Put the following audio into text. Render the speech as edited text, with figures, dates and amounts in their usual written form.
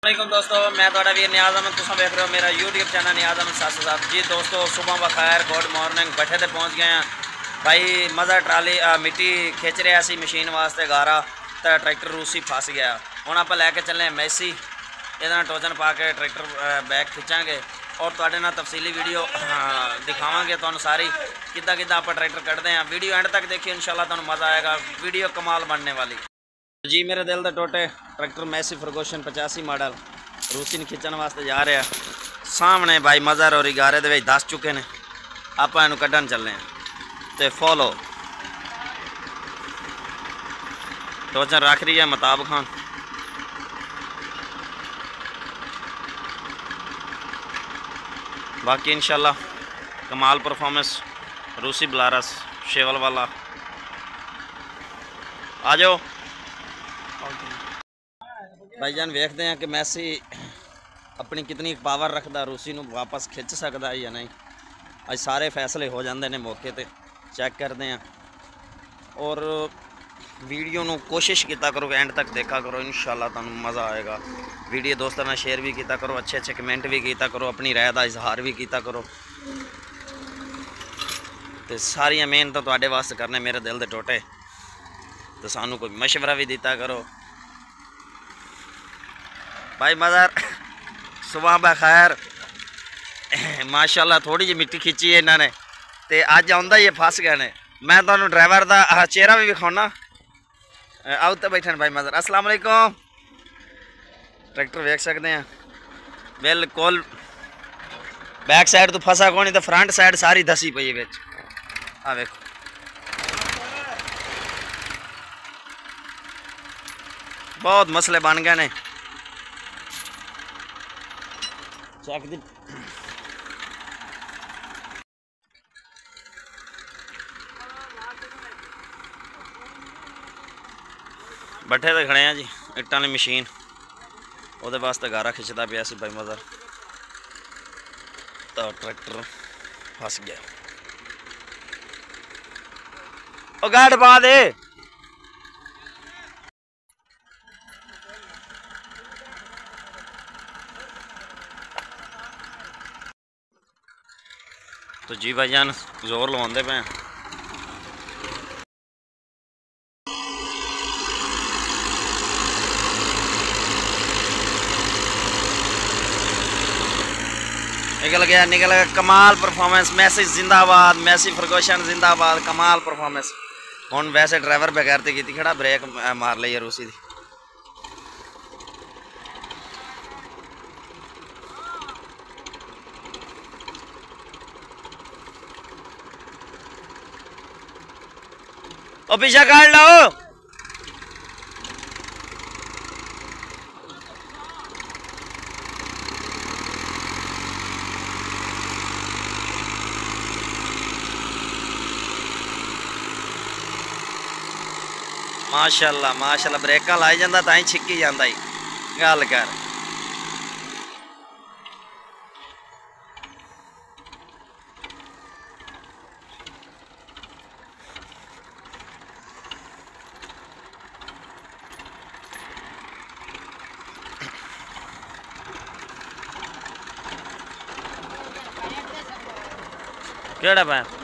वालेकुम दोस्तों, मैं थोड़ा वीर नियाज अहमद, तुम देख रहे हो मेरा यूट्यूब चैनल नियाज अहमद 707। जी दोस्तों, सुबह बखैर, गुड मॉर्निंग। बैठे थे पहुँच गए हैं भाई। मज़ा ट्राली मिट्टी खिंच रहा सी मशीन वास्ते गारा, तो ट्रैक्टर रूसी फस गया। हुण आपां लैके चले मैसी, ये टोजन पा के ट्रैक्टर बैक खिंचांगे और तुहाडे नाल तफसीली वीडियो दिखावांगे तुहानूं सारी किद्दां किद्दां आपां ट्रैक्टर कढ़दे हैं। वीडियो एंड तक देखिए, इंशाल्लाह तुहानूं मज़ा आएगा। वीडियो कमाल बनने वाली। जी मेरे दिल दे टोटे ट्रैक्टर मैसी फर्गूसन 85 मॉडल रूसी ने खिंचण वास्ते जा रहा। सामने भाई मज़र और गारे दे विच दस चुके ने, आपां इहनूं कड्ढण चलने ते फॉलो टोचन रख रही है महताब खान। बाकी इंशाल्लाह कमाल परफॉर्मेंस रूसी बलारस शेवल वाला। आ जाओ भाईजान, वेखते हैं कि मैसी अपनी कितनी पावर रखता, रूसी नूं वापस खिंच सकता है या नहीं। अज सारे फैसले हो जाते हैं मौके पर, चेक करते हैं। और वीडियो नूं कोशिश किया करो कि एंड तक देखा करो, इंशाल्लाह तुहानूं मज़ा आएगा। वीडियो दोस्तों नाल शेयर भी किया करो, अच्छे अच्छे कमेंट भी किया करो, अपनी राय का इजहार भी किया करो। तो सारिया मेहनत तुहाडे वास्ते करने मेरे दिल दे टोटे, तो सानू कोई मशवरा भी दिता करो भाई। मज़र सुबह बखैर, माशाल्लाह थोड़ी जी मिट्टी खिंची है इन्होंने, तो अज आंदा ही फस गए ने। मैं तुहानूं ड्राइवर का चेहरा भी विखाना। आओ तो बैठन भाई मज़र। अस्सलाम वालेकुम। ट्रैक्टर वेख सकते हैं बिल्कुल बैक साइड तो फसा को नहीं, तो फ्रंट साइड सारी धसी पई है बिच। आ वेखो बहुत मसले बन गए ने। चेक दी बैठे तो खड़े हैं जी, इट्टां वाली मशीन वो वास्ते गारा खिंचता पाया सी भाई मज़र, तो ट्रैक्टर फस गया। ओ गाड़ पा दे। तो जी भाईजान जोर लवांदे पे हैं। निकल गया कमाल परफॉर्मेंस। मैसी जिंदाबाद, मैसी फर्गूसन जिंदाबाद, कमाल परफॉर्मेंस। हुण वैसे ड्राइवर बगैर तो की खड़ा, ब्रेक मार ली है रूसी दी। ओ पीछा काट लो। माशाल्लाह माशाल्लाह, ब्रेकां लाई जांदा तां ही छिक्की जांदा ही। गल कर केड़ा पै